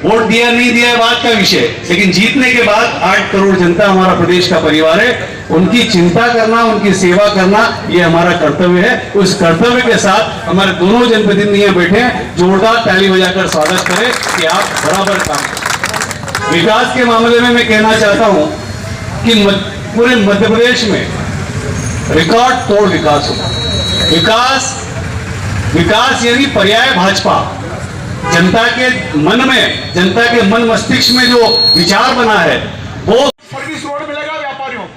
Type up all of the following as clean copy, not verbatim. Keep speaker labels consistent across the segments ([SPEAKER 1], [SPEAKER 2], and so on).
[SPEAKER 1] Vote दिया नहीं दिया है बात का विषय, लेकिन जीतने के बाद 8 करोड़ जनता हमारा प्रदेश का परिवार है, उनकी चिंता करना, उनकी सेवा करना ये हमारा कर्तव्य है। उस कर्तव्य के साथ हमारे दोनों जनप्रतिनिधि यहाँ बैठे हैं, जोरदार ताली बजाकर स्वागत करें कि आप बराबर काम करें। विकास के मामले में मैं कहना चाहता हूं कि पूरे मध्य प्रदेश में रिकॉर्ड तोड़ विकास होगा। विकास यानी पर्याय भाजपा। जनता के मन में, जनता के मन मस्तिष्क में जो विचार बना है वो
[SPEAKER 2] सर्विस रोड मिलेगा व्यापारियों को।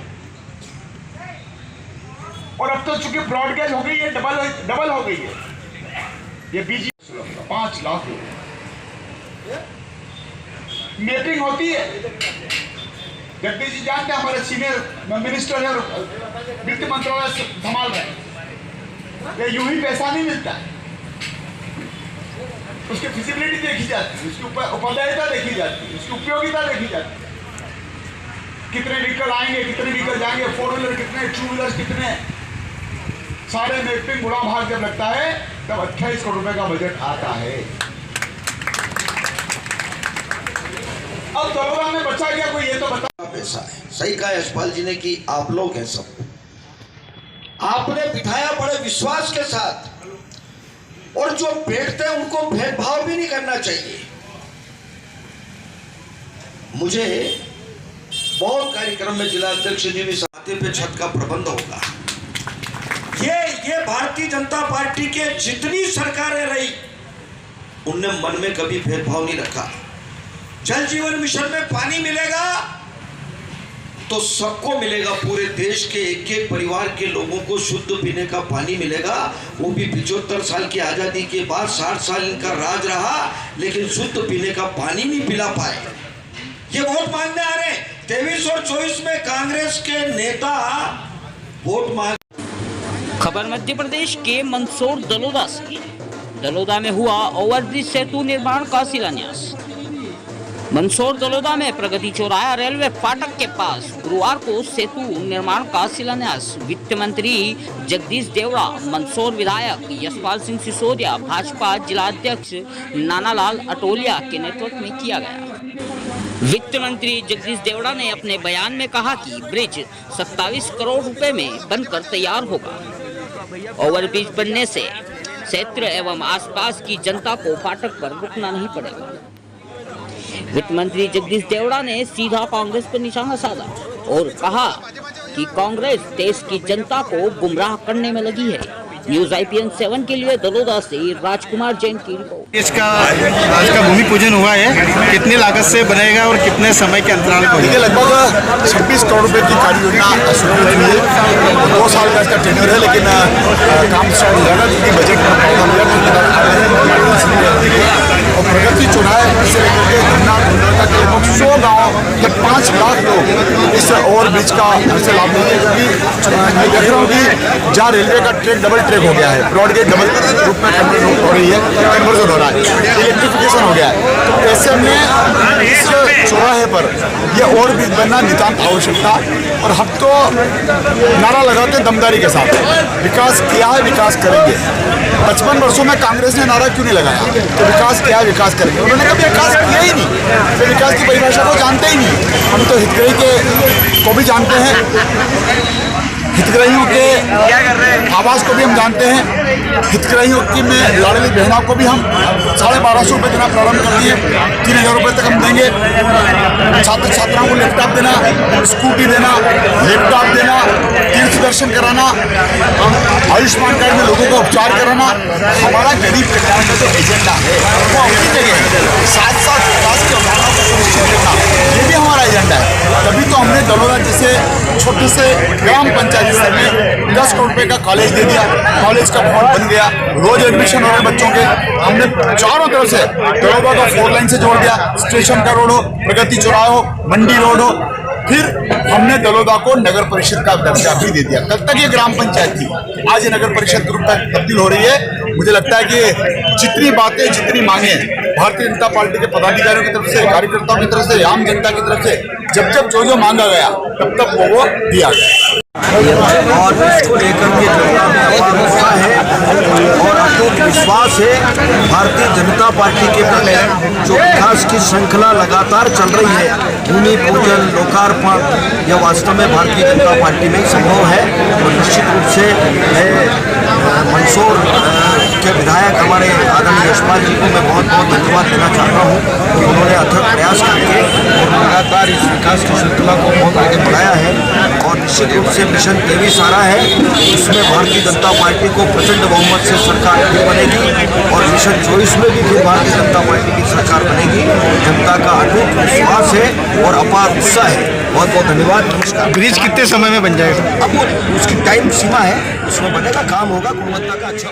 [SPEAKER 2] और अब तो चूंकि ब्रॉडगेज हो गई है, डबल हो गई है। ये बीजी 5 लाख मीटिंग होती है। जगदीश जी जानते हैं, हमारे सीनियर मिनिस्टर है, वित्त मंत्रालय संभाल रहे हैं। ये यूं ही पैसा नहीं मिलता है, उसकी फिजिबिलिटी देखी जाती है, उसकी उपयोगिता देखी जाती है, उसकी उपयोगिता देखी जाती है। कितने व्हीकल आएंगे, कितने व्हीकल जाएंगे, 4 व्हीलर कितने, 2 व्हीलर कितने, सारे मैपिंग गुणा भाग जब लगता है तब 28 करोड़ रुपए का बजट आता है। अब दरोगा में बचा गया कोई, ये तो बता।
[SPEAKER 3] पैसा है, सही कहा यशपाल जी ने कि आप लोग हैं सब, आपने बिठाया बड़े विश्वास के साथ, और जो बैठते हैं उनको भेदभाव भी नहीं करना चाहिए। मुझे बहुत कार्यक्रम में जिला अध्यक्ष जी भी साथे पे छत का प्रबंध होगा। ये भारतीय जनता पार्टी के जितनी सरकारें रही उनने मन में कभी भेदभाव नहीं रखा। जल जीवन मिशन में पानी मिलेगा तो सबको मिलेगा, पूरे देश के एक परिवार के लोगों को शुद्ध पीने का पानी मिलेगा। वो भी 75 साल की आजादी के बाद 60 साल इनका राज रहा, लेकिन शुद्ध पीने का पानी नहीं पिला पाए। ये वोट मांगने आ रहे हैं। 23 और 24 में कांग्रेस के नेता वोट मांग।
[SPEAKER 4] खबर मध्य प्रदेश के मंदसौर दलोदा से। दलोदा में हुआ ओवरब्रिज सेतु निर्माण का शिलान्यास। मंदसौर दलोदा में प्रगति चौराहा रेलवे फाटक के पास गुरुवार को सेतु निर्माण का शिलान्यास वित्त मंत्री जगदीश देवड़ा, मंदसौर विधायक यशपाल सिंह सिसोदिया, भाजपा जिलाध्यक्ष नानालाल अटोलिया के नेतृत्व में किया गया। वित्त मंत्री जगदीश देवड़ा ने अपने बयान में कहा कि ब्रिज 27 करोड़ रुपए में बनकर तैयार होगा। ओवरब्रिज बनने से क्षेत्र एवं आसपास की जनता को फाटक पर रुकना नहीं पड़ेगा। वित्त मंत्री जगदीश देवड़ा ने सीधा कांग्रेस पर निशाना साधा और कहा कि कांग्रेस देश की जनता को गुमराह करने में लगी है। न्यूज IPN 7 के लिए दलोदा से राजकुमार जैन की रिपोर्ट।
[SPEAKER 5] इसका आज का भूमि पूजन हुआ है, कितनी लागत से बनेगा और कितने समय के अंतराल पर?
[SPEAKER 2] ये लगभग 26 करोड़ रुपए की कार्य योजना शुरू हुई है। 2 साल का इसका टेन्योर है, लेकिन काम स्टार्ट हो जाएगा क्योंकि बजट और प्रगति चौराहे से लेकर के गन्ना तक लगभग 100 गाँव के 5 लाख लोग इस ओवरब्रिज का से लाभ लेंगे। क्योंकि मैं देख रहा हूँ कि जहाँ रेलवे का ट्रैक डबल ट्रैक हो गया है, ब्रॉडगेज डबल रूप में कन्वर्ट हो रही है, कन्वर्जन हो रहा है, इलेक्ट्रिफिकेशन हो गया है, तो ऐसे में इस चौराहे पर यह ओवरब्रिज बनना नितांत आवश्यकता। और हम तो नारा लगाते हैं दमदारी के साथ, विकास किया है, विकास करेंगे। 55 वर्षों में कांग्रेस ने नारा क्यों नहीं लगाया तो विकास किया है, विकास करेंगे? उन्होंने कभी विकास किया ही नहीं, तो विकास की परिभाषा को जानते ही नहीं। हम तो हितग्राही को भी जानते हैं, हितग्राहियों के आवाज़ को भी हम जानते हैं, हितग्राहियों की में लाडली बहनों को भी हम 1250 रुपये देना प्रारंभ कर दिए। 3000 रुपये तक हम देंगे। छात्र छात्राओं को लैपटॉप देना, स्कूटी देना, लैपटॉप देना, तीर्थ दर्शन कराना, आयुष्मान कार्ड में लोगों का उपचार कराना, हमारा गरीब कल्याण का जो एजेंडा है वो अपनी जगह है। साथ साथ विकास की अवधारणा को सुनिश्चित करना, ये भी हमारा एजेंडा है। तभी तो हमने दलोदा जैसे छोटे फिर से ग्राम पंचायत स्तर में 10 करोड़ रुपए का कॉलेज दे दिया, कॉलेज का भवन बन गया, रोज एडमिशन हो रहे बच्चों के। हमने चारों तरफ से दलोदा को 4 लाइन से जोड़ दिया, स्टेशन का रोड हो, प्रगति चौराहा हो, मंडी रोड हो। फिर हमने दलोदा को नगर परिषद का दर्जा भी दे दिया। कल तक ये ग्राम पंचायत थी, आज ये नगर परिषद के रूप में तब्दील हो रही है। मुझे लगता है कि जितनी बातें, जितनी मांगे भारतीय जनता पार्टी के पदाधिकारियों की तरफ से, कार्यकर्ताओं की तरफ से, आम जनता की तरफ से जब जो मांगा गया तब तक वो दिया गया।
[SPEAKER 6] और इसको लेकर के जनता में अपार उत्साह है और अटूट विश्वास है। भारतीय जनता पार्टी के प्रति जो विकास की श्रृंखला लगातार चल रही है, भूमि पूजन, लोकार्पण, यह वास्तव में भारतीय जनता पार्टी में संभव है। और निश्चित रूप से मंदसौर के विधायक हमारे आदरणीय यशपाल जी को मैं बहुत बहुत धन्यवाद देना चाहता हूँ कि उन्होंने अथक प्रयास करके और लगातार इस विकास की श्रृंखला को बहुत आगे बढ़ाया है। और निश्चित रूप से मिशन 23 आ रहा है, इसमें भारतीय जनता पार्टी को प्रचंड बहुमत से सरकार फिर बनेगी और मिशन 24 में भी फिर भारतीय जनता पार्टी की सरकार बनेगी। जनता का अटूट विश्वास है और अपार उत्साह है। बहुत बहुत धन्यवाद, नमस्कार।
[SPEAKER 5] ब्रिज कितने समय में बन जाएगा?
[SPEAKER 6] अब वो उसकी टाइम सीमा है, उसमें बनेगा, काम होगा, गुणवत्ता का अच्छा।